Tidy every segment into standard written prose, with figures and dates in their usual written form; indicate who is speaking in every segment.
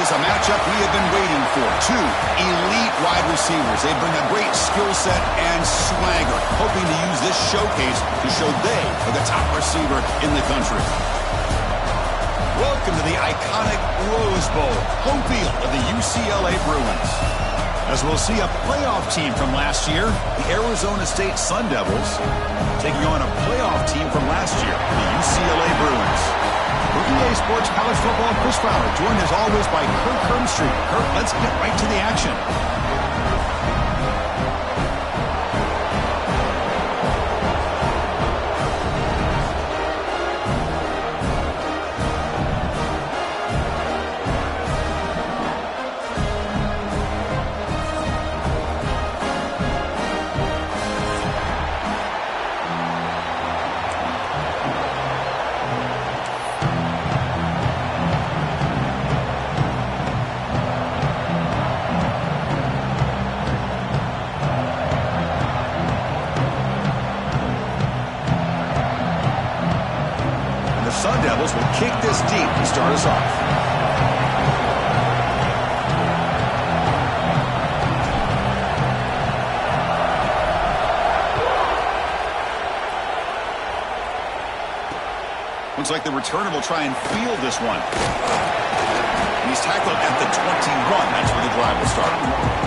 Speaker 1: is a matchup we have been waiting for. Two elite wide receivers. They bring a great skill set and swagger, hoping to use this showcase to show they are the top receiver in the country. Welcome to the iconic Rose Bowl, home field of the UCLA Bruins. As we'll see a playoff team from last year, the Arizona State Sun Devils, taking on a playoff team from last year, the UCLA Bruins. For EA Sports College Football, Chris Fowler, joined as always by Kurt Kernstreet. Kurt, let's get right to the action. Sun Devils will kick this deep to start us off. Looks like the returner will try and field this one. He's tackled at the 21. That's where the drive will start.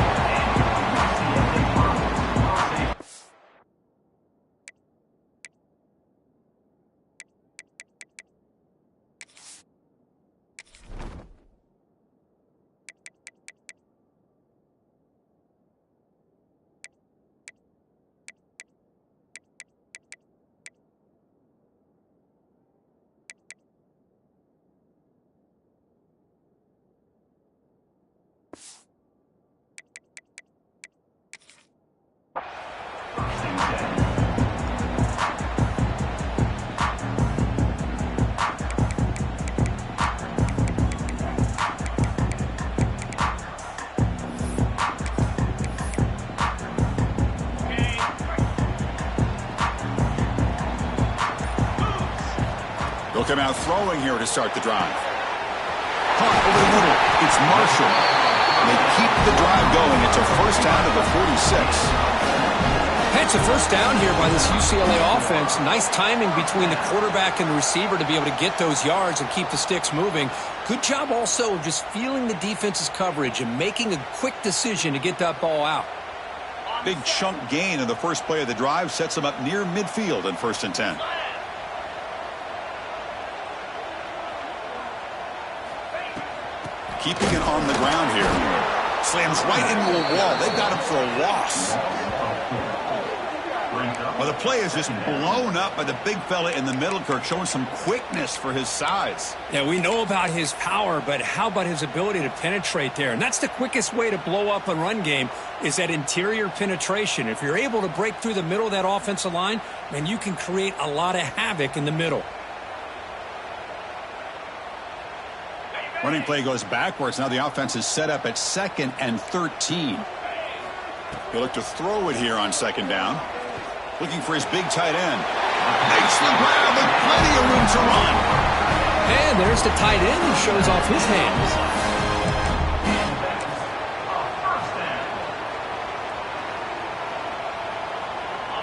Speaker 1: They'll come out throwing here to start the drive. Caught over the middle. It's Marshall. They keep the drive going. It's a first down to the 46.
Speaker 2: It's a first down here by this UCLA offense. Nice timing between the quarterback and the receiver to be able to get those yards and keep the sticks moving. Good job also of just feeling the defense's coverage and making a quick decision to get that ball out.
Speaker 1: Big chunk gain in the first play of the drive sets them up near midfield in 1st and 10. Keeping it on the ground here. Slams right into a wall. They've got him for a loss. Well, the play is just blown up by the big fella in the middle, Kirk, showing some quickness for his size.
Speaker 2: Yeah, we know about his power, but how about his ability to penetrate there? And that's the quickest way to blow up a run game is that interior penetration. If you're able to break through the middle of that offensive line, then you can create a lot of havoc in the middle.
Speaker 1: Running play goes backwards. Now the offense is set up at 2nd and 13. He'll look to throw it here on 2nd down. Looking for his big tight end. Makes the grab with plenty of room to run.
Speaker 2: And there's the tight end who shows off his hands.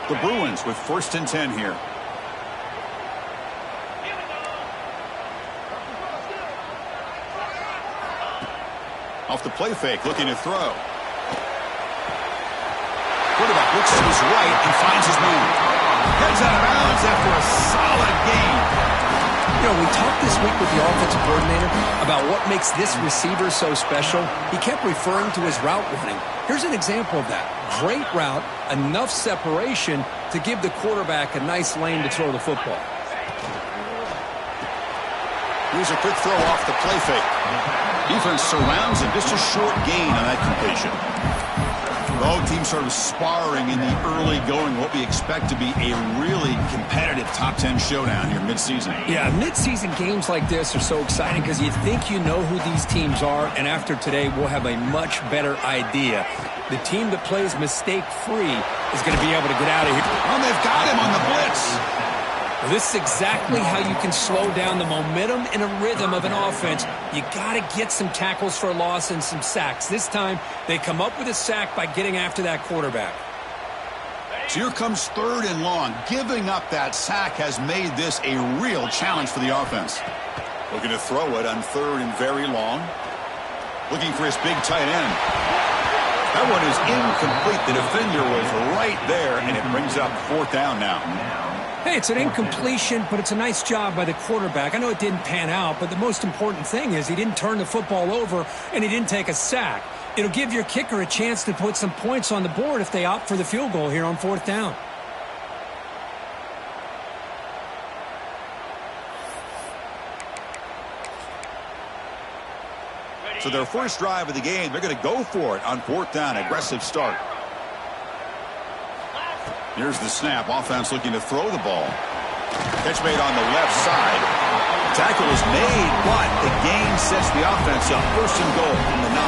Speaker 1: The Bruins with 1st and 10 here. Off the play fake, looking to throw. Quarterback looks to his right and finds his man. Heads out of bounds after a solid gain.
Speaker 2: You know, we talked this week with the offensive coordinator about what makes this receiver so special. He kept referring to his route running. Here's an example of that. Great route, enough separation to give the quarterback a nice lane to throw the football.
Speaker 1: Here's a quick throw off the play fake. Defense surrounds him. Just a short gain on that completion. Both teams sort of sparring in the early going, what we expect to be a really competitive top 10 showdown here midseason.
Speaker 2: Yeah, midseason games like this are so exciting because you think you know who these teams are, and after today we'll have a much better idea. The team that plays mistake-free is going to be able to get out of here.
Speaker 1: Oh, they've got him on the blitz.
Speaker 2: Well, this is exactly how you can slow down the momentum and a rhythm of an offense. You got to get some tackles for a loss and some sacks. This time, they come up with a sack by getting after that quarterback.
Speaker 1: So here comes 3rd and long. Giving up that sack has made this a real challenge for the offense. Looking to throw it on 3rd and very long. Looking for his big tight end. That one is incomplete. The defender was right there, and it brings up 4th down now.
Speaker 2: Hey, it's an incompletion, but it's a nice job by the quarterback. I know it didn't pan out, but the most important thing is he didn't turn the football over, and he didn't take a sack. It'll give your kicker a chance to put some points on the board if they opt for the field goal here on 4th down.
Speaker 1: So their first drive of the game, they're going to go for it on 4th down. Aggressive start. Here's the snap. Offense looking to throw the ball. Catch made on the left side. Tackle is made, but the gain sets the offense up. 1st and goal from the 9.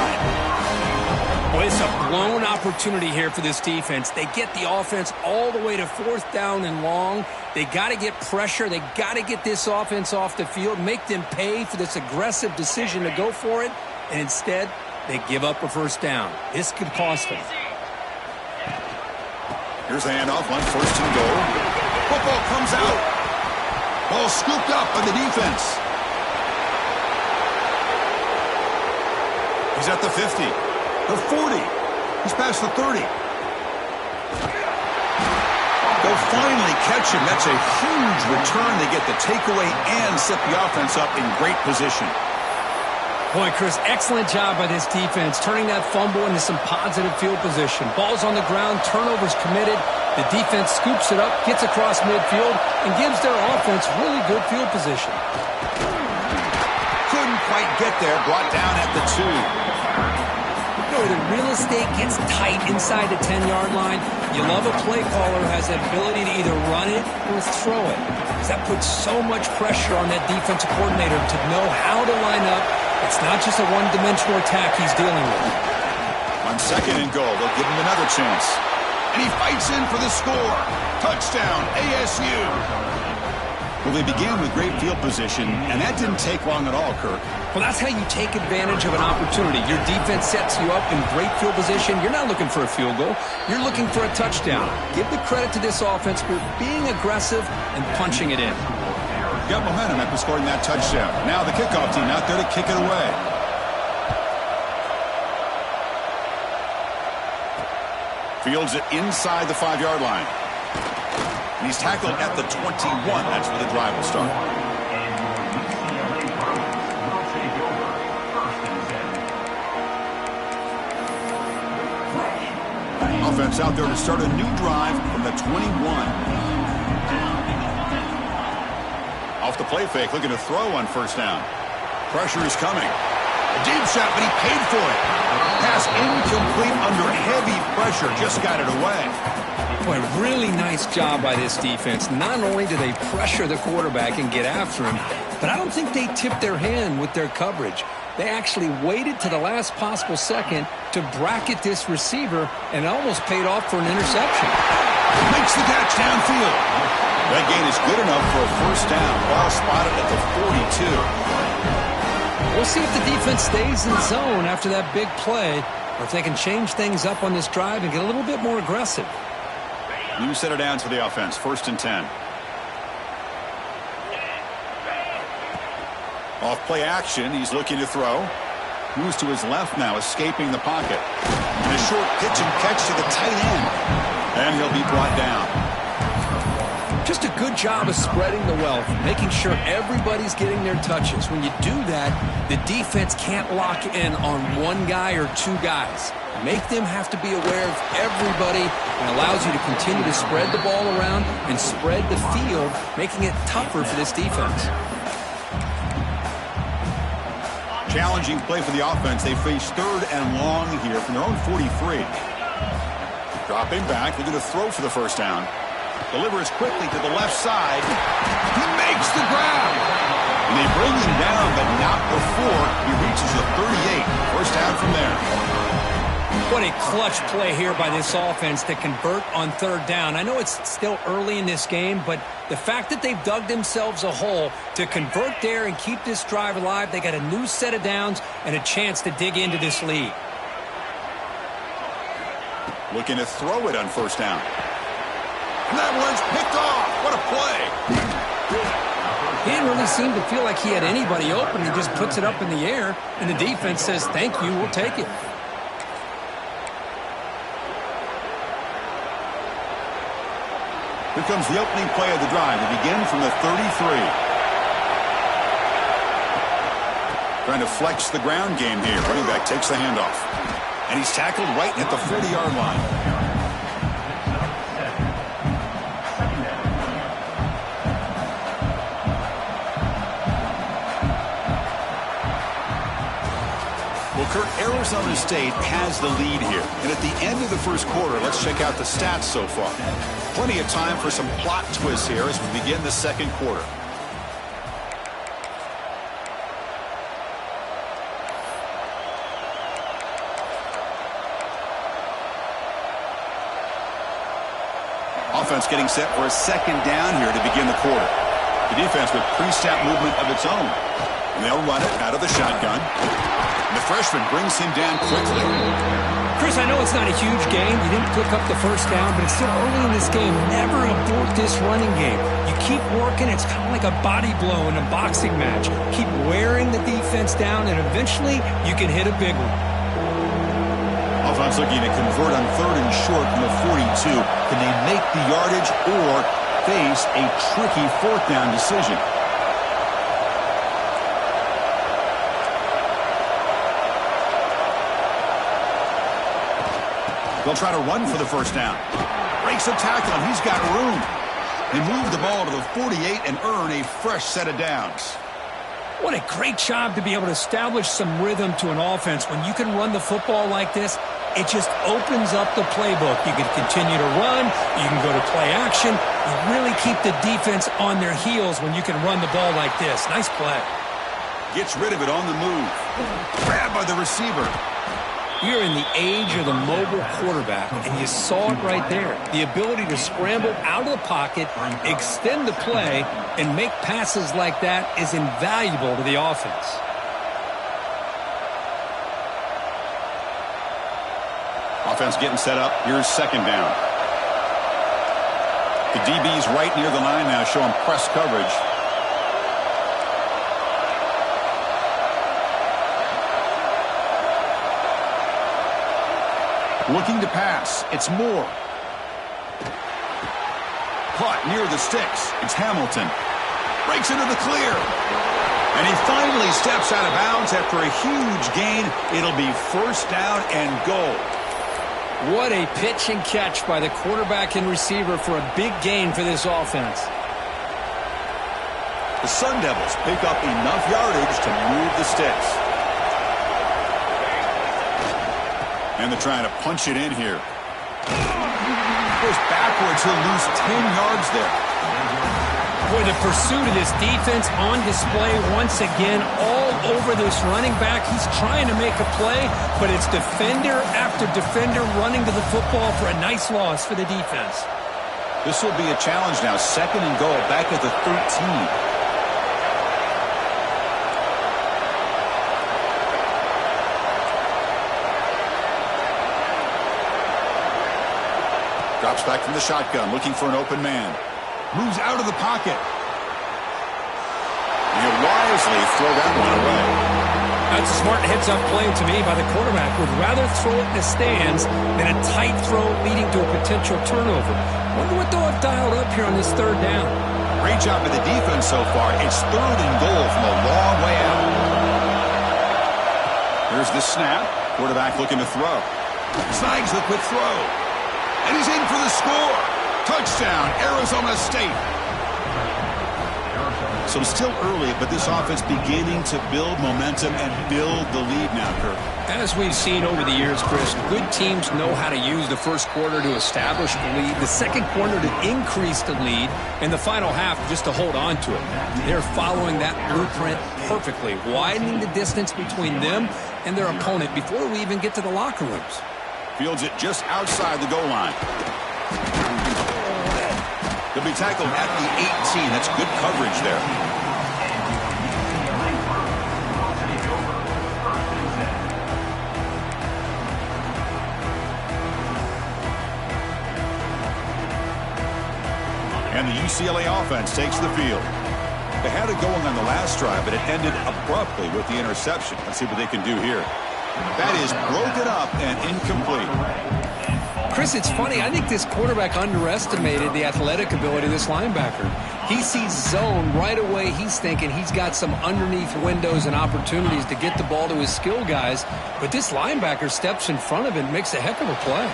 Speaker 2: Well, it's a blown opportunity here for this defense. They get the offense all the way to 4th down and long. They got to get pressure. They got to get this offense off the field, make them pay for this aggressive decision to go for it, and instead, they give up a 1st down. This could cost them.
Speaker 1: Here's the handoff on 1st and goal. Football comes out. Ball scooped up by the defense. He's at the 50. The 40. He's past the 30. They'll finally catch him. That's a huge return. They get the takeaway and set the offense up in great position.
Speaker 2: Boy, Chris, excellent job by this defense, turning that fumble into some positive field position. Ball's on the ground, turnovers committed. The defense scoops it up, gets across midfield, and gives their offense really good field position.
Speaker 1: Couldn't quite get there, brought down at the 2.
Speaker 2: The real estate gets tight inside the 10-yard line. You love a play caller who has the ability to either run it or throw it, because that puts so much pressure on that defensive coordinator to know how to line up. It's not just a one-dimensional attack he's dealing with.
Speaker 1: On 2nd and goal, they'll give him another chance. And he fights in for the score. Touchdown, ASU. Well, they began with great field position, and that didn't take long at all, Kirk.
Speaker 2: Well, that's how you take advantage of an opportunity. Your defense sets you up in great field position. You're not looking for a field goal. You're looking for a touchdown. Give the credit to this offense for being aggressive and punching it in.
Speaker 1: Got momentum after scoring that touchdown. Now the kickoff team out there to kick it away. Fields it inside the 5-yard line. And he's tackled at the 21. That's where the drive will start. Offense out there to start a new drive from the 21. Off the play fake, looking to throw on 1st down. Pressure is coming. A deep shot, but he paid for it. Pass incomplete under heavy pressure. Just got it away.
Speaker 2: Boy, really nice job by this defense. Not only do they pressure the quarterback and get after him, but I don't think they tipped their hand with their coverage. They actually waited to the last possible second to bracket this receiver, and it almost paid off for an interception.
Speaker 1: Makes the catch downfield. That gain is good enough for a 1st down. Ball spotted at the 42.
Speaker 2: We'll see if the defense stays in zone after that big play, or if they can change things up on this drive and get a little bit more aggressive.
Speaker 1: New set of downs for the offense. 1st and 10. Off play action, he's looking to throw. Moves to his left now, escaping the pocket. And a short pitch and catch to the tight end. And he'll be brought down.
Speaker 2: Just a good job of spreading the wealth, making sure everybody's getting their touches. When you do that, the defense can't lock in on one guy or 2 guys. Make them have to be aware of everybody, and allows you to continue to spread the ball around and spread the field, making it tougher for this defense.
Speaker 1: Challenging play for the offense. They face 3rd and long here from their own 43. Dropping back, looking to throw for the 1st down. Delivers quickly to the left side. He makes the grab. And they bring him down, but not before he reaches the 38. 1st down from there.
Speaker 2: What a clutch play here by this offense to convert on third down. I know it's still early in this game, but the fact that they've dug themselves a hole to convert there and keep this drive alive, they got a new set of downs and a chance to dig into this lead.
Speaker 1: Looking to throw it on first down. And that one's picked off. What a play.
Speaker 2: He didn't really seem to feel like he had anybody open. He just puts it up in the air, and the defense says, thank you, we'll take it.
Speaker 1: Here comes the opening play of the drive. We begin from the 33. Trying to flex the ground game here. Running back takes the handoff. And he's tackled right at the 40-yard line. Kurt, Arizona State has the lead here. And at the end of the first quarter, let's check out the stats so far. Plenty of time for some plot twists here as we begin the second quarter. Offense getting set for a second down here to begin the quarter. The defense with pre-snap movement of its own. And they'll run it out of the shotgun. And the freshman brings him down quickly.
Speaker 2: Chris, I know it's not a huge game. You didn't pick up the first down, but it's still early in this game. Never abort this running game. You keep working. It's kind of like a body blow in a boxing match. Keep wearing the defense down, and eventually you can hit a big one.
Speaker 1: Offense looking to convert on third and short from the 42. Can they make the yardage or face a tricky fourth down decision? They'll try to run for the first down. Breaks a tackle, and he's got room. They move the ball to the 48 and earn a fresh set of downs.
Speaker 2: What a great job to be able to establish some rhythm to an offense. When you can run the football like this, it just opens up the playbook. You can continue to run. You can go to play action. You really keep the defense on their heels when you can run the ball like this. Nice play.
Speaker 1: Gets rid of it on the move. Grabbed by the receiver.
Speaker 2: You're in the age of the mobile quarterback, and you saw it right there. The ability to scramble out of the pocket, extend the play, and make passes like that is invaluable to the offense.
Speaker 1: Offense getting set up. Here's second down. The DB's right near the line now, showing press coverage. Looking to pass. It's Moore. Caught near the sticks. It's Hamilton. Breaks into the clear. And he finally steps out of bounds after a huge gain. It'll be first down and goal.
Speaker 2: What a pitch and catch by the quarterback and receiver for a big gain for this offense.
Speaker 1: The Sun Devils pick up enough yardage to move the sticks. And they're trying to punch it in here. Goes backwards. He'll lose 10 yards there.
Speaker 2: Boy, the pursuit of this defense on display once again all over this running back. He's trying to make a play, but it's defender after defender running to the football for a nice loss for the defense.
Speaker 1: This will be a challenge now. Second and goal back at the 13. Drops back from the shotgun, looking for an open man. Moves out of the pocket. And he'll wisely throw that one away.
Speaker 2: That's a smart heads-up play to me by the quarterback. Would rather throw it in the stands than a tight throw leading to a potential turnover. Wonder what they'll have dialed up here on this third down.
Speaker 1: Great job by the defense so far. It's third and goal from a long way out. Here's the snap. Quarterback looking to throw. Snags the quick throw. And he's in for the score. Touchdown, Arizona State. So still early, but this offense beginning to build momentum and build the lead now, Kirk.
Speaker 2: As we've seen over the years, Chris, good teams know how to use the first quarter to establish the lead, the second quarter to increase the lead, and the final half just to hold on to it. They're following that blueprint perfectly, widening the distance between them and their opponent before we even get to the locker rooms.
Speaker 1: Fields it just outside the goal line. He'll be tackled at the 18. That's good coverage there. And the UCLA offense takes the field. They had it going on the last drive, but it ended abruptly with the interception. Let's see what they can do here. That is broken up and incomplete.
Speaker 2: Chris, it's funny. I think this quarterback underestimated the athletic ability of this linebacker. He sees zone right away. He's thinking he's got some underneath windows and opportunities to get the ball to his skill guys. But this linebacker steps in front of him and makes a heck of a play.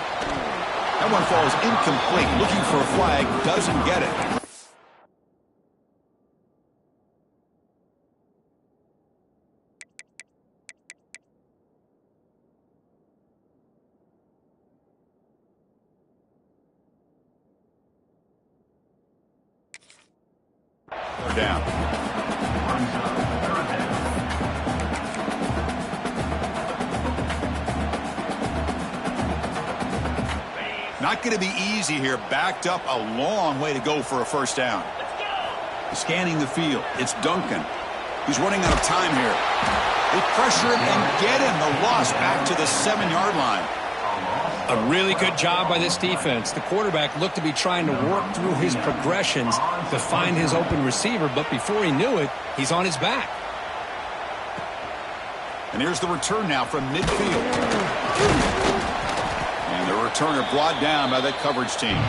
Speaker 1: That one falls incomplete. Looking for a flag, doesn't get it. Down. Not going to be easy here. Backed up a long way to go for a first down. Scanning the field. It's Duncan. He's running out of time here. They pressure him and get him. The loss back to the 7-yard line.
Speaker 2: A really good job by this defense. The quarterback looked to be trying to work through his progressions to find his open receiver, but before he knew it, he's on his back.
Speaker 1: And here's the return now from midfield. And the returner brought down by that coverage team.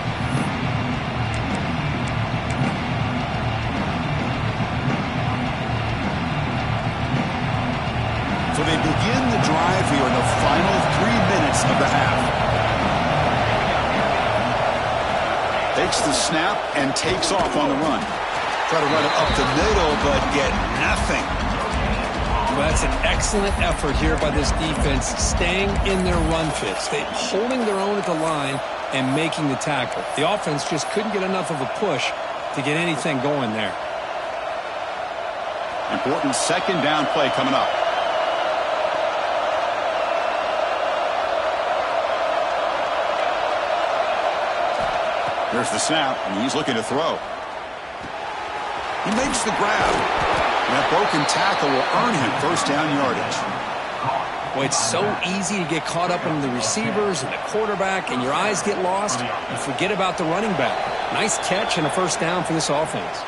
Speaker 1: So they begin the drive here in the final 3 minutes of the half. Takes the snap and takes off on the run. Try to run it up the middle, but get nothing.
Speaker 2: Well, that's an excellent effort here by this defense, staying in their run fits. They're holding their own at the line and making the tackle. The offense just couldn't get enough of a push to get anything going there.
Speaker 1: Important second down play coming up. There's the snap, and he's looking to throw. He makes the grab. And that broken tackle will earn him first down yardage.
Speaker 2: Well, it's so easy to get caught up in the receivers and the quarterback, and your eyes get lost. You forget about the running back. Nice catch and a first down for this offense.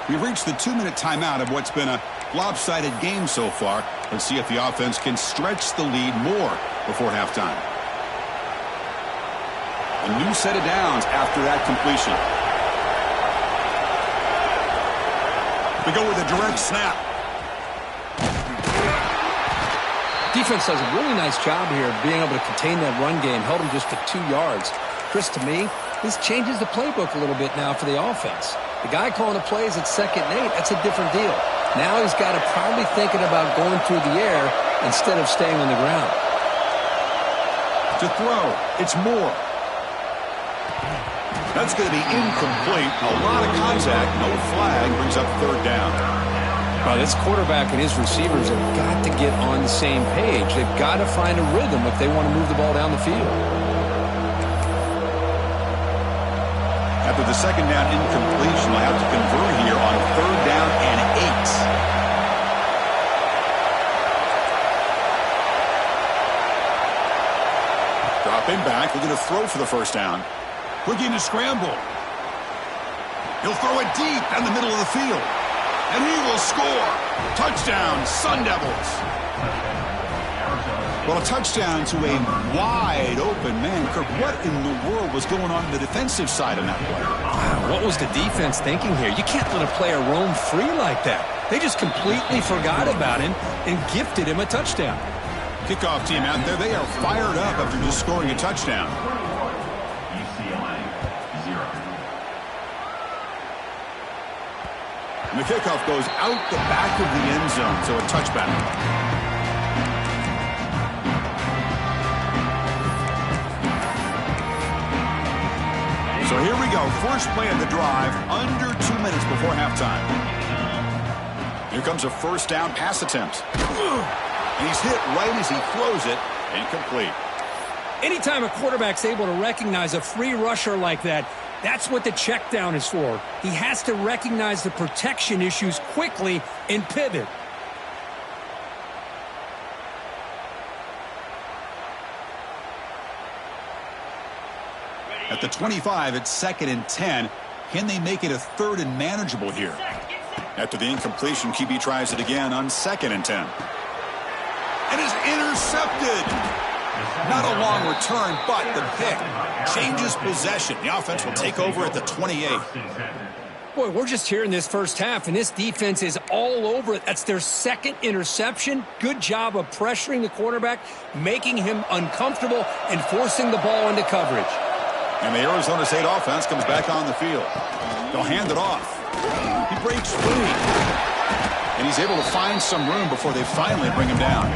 Speaker 1: We've reached the 2-minute timeout of what's been a lopsided game so far. Let's see if the offense can stretch the lead more before halftime. A new set of downs after that completion. They go with a direct snap.
Speaker 2: Defense does a really nice job here of being able to contain that run game, held him just to 2 yards. Chris, to me, this changes the playbook a little bit now for the offense. The guy calling the plays at 2nd and 8, that's a different deal. Now he's got to probably thinking about going through the air instead of staying on the ground.
Speaker 1: To throw, it's Moore. That's going to be incomplete. A lot of contact. No flag. Brings up 3rd down.
Speaker 2: Well, this quarterback and his receivers have got to get on the same page. They've got to find a rhythm if they want to move the ball down the field.
Speaker 1: After the 2nd down incompletion, they'll have to convert here on 3rd down and 8. Dropping back. They're going to throw for the first down. Looking to scramble. He'll throw it deep down the middle of the field. And he will score. Touchdown, Sun Devils. Well, a touchdown to a wide open man. Kirk, what in the world was going on the defensive side of that play?
Speaker 2: Wow, what was the defense thinking here? You can't let a player roam free like that. They just completely forgot about him and gifted him a touchdown.
Speaker 1: Kickoff team out there, they are fired up after just scoring a touchdown. And the kickoff goes out the back of the end zone, so a touchback. So here we go. First play of the drive, under 2 minutes before halftime. Here comes a first down pass attempt. And he's hit right as he throws it. Incomplete.
Speaker 2: Anytime a quarterback's able to recognize a free rusher like that, that's what the check down is for. He has to recognize the protection issues quickly and pivot.
Speaker 1: At the 25, it's 2nd and 10. Can they make it a 3rd and manageable here? After the incompletion, QB tries it again on 2nd and 10. And is intercepted. Not a long return, but the pick changes possession. The offense will take over at the 28.
Speaker 2: Boy, we're just here in this first half, and this defense is all over it. That's their 2nd interception. Good job of pressuring the quarterback, making him uncomfortable, and forcing the ball into coverage.
Speaker 1: And the Arizona State offense comes back on the field. They'll hand it off. He breaks free. And he's able to find some room before they finally bring him down.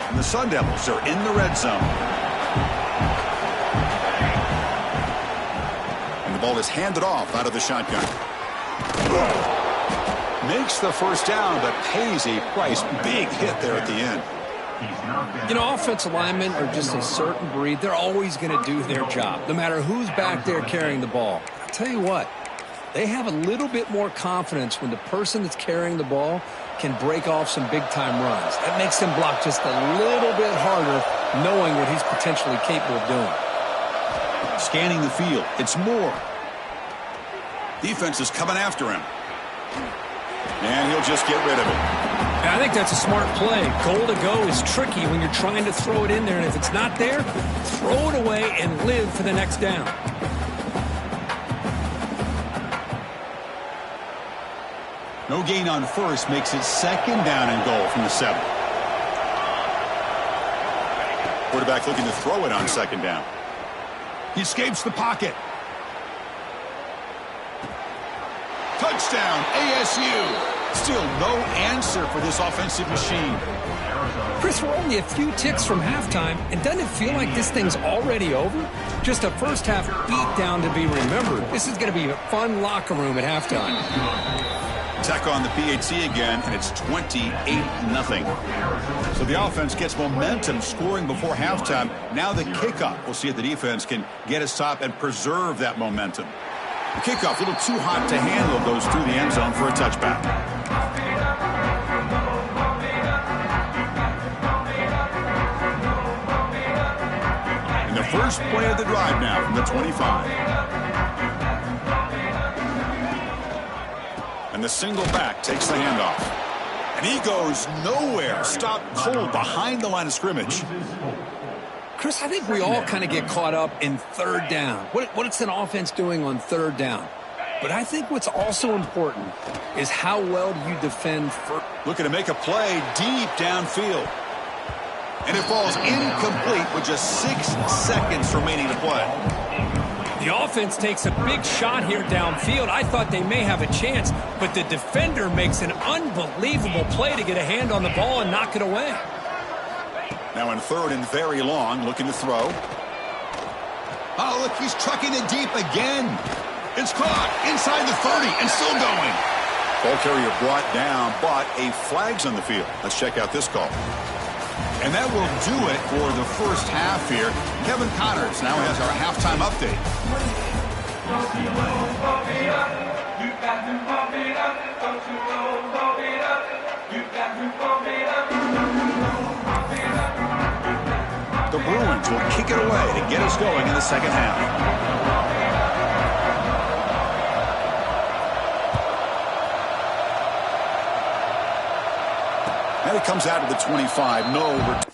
Speaker 1: And the Sun Devils are in the red zone. Ball is handed off out of the shotgun. Makes the first down, but pays a price. Big hit there at the end.
Speaker 2: You know, offensive linemen are just a certain breed. They're always going to do their job, no matter who's back there carrying the ball. I'll tell you what, they have a little bit more confidence when the person that's carrying the ball can break off some big-time runs. That makes them block just a little bit harder, knowing what he's potentially capable of doing.
Speaker 1: Scanning the field, it's Moore. Defense is coming after him. And he'll just get rid of it.
Speaker 2: I think that's a smart play. Goal to go is tricky when you're trying to throw it in there, and if it's not there, throw it away and live for the next down.
Speaker 1: No gain on first makes it 2nd down and goal from the 7. Quarterback looking to throw it on 2nd down. He escapes the pocket. Touchdown, ASU. Still no answer for this offensive machine.
Speaker 2: Chris, we're only a few ticks from halftime, and doesn't it feel like this thing's already over? Just a first-half beatdown to be remembered. This is going to be a fun locker room at halftime.
Speaker 1: Tech on the PAT again, and it's 28-0. So the offense gets momentum scoring before halftime. Now the kickoff. We'll see if the defense can get a stop and preserve that momentum. The kickoff, a little too hot to handle, goes through the end zone for a touchback. And the first play of the drive now from the 25. And the single back takes the handoff. And he goes nowhere. Stopped cold behind the line of scrimmage.
Speaker 2: Chris, I think we all kind of get caught up in 3rd down. What's an offense doing on 3rd down? But I think what's also important is how well do you defend first.
Speaker 1: Looking to make a play deep downfield. And it falls incomplete with just 6 seconds remaining to play.
Speaker 2: The offense takes a big shot here downfield. I thought they may have a chance, but the defender makes an unbelievable play to get a hand on the ball and knock it away.
Speaker 1: Now in 3rd and very long, looking to throw. Oh, look, he's trucking it deep again. It's caught inside the 30 and still going. Ball carrier brought down, but a flag's on the field. Let's check out this call. And that will do it for the first half here. Kevin Connors now has our halftime update. The Bruins will kick it away to get us going in the second half. Now he comes out of the 25. No return.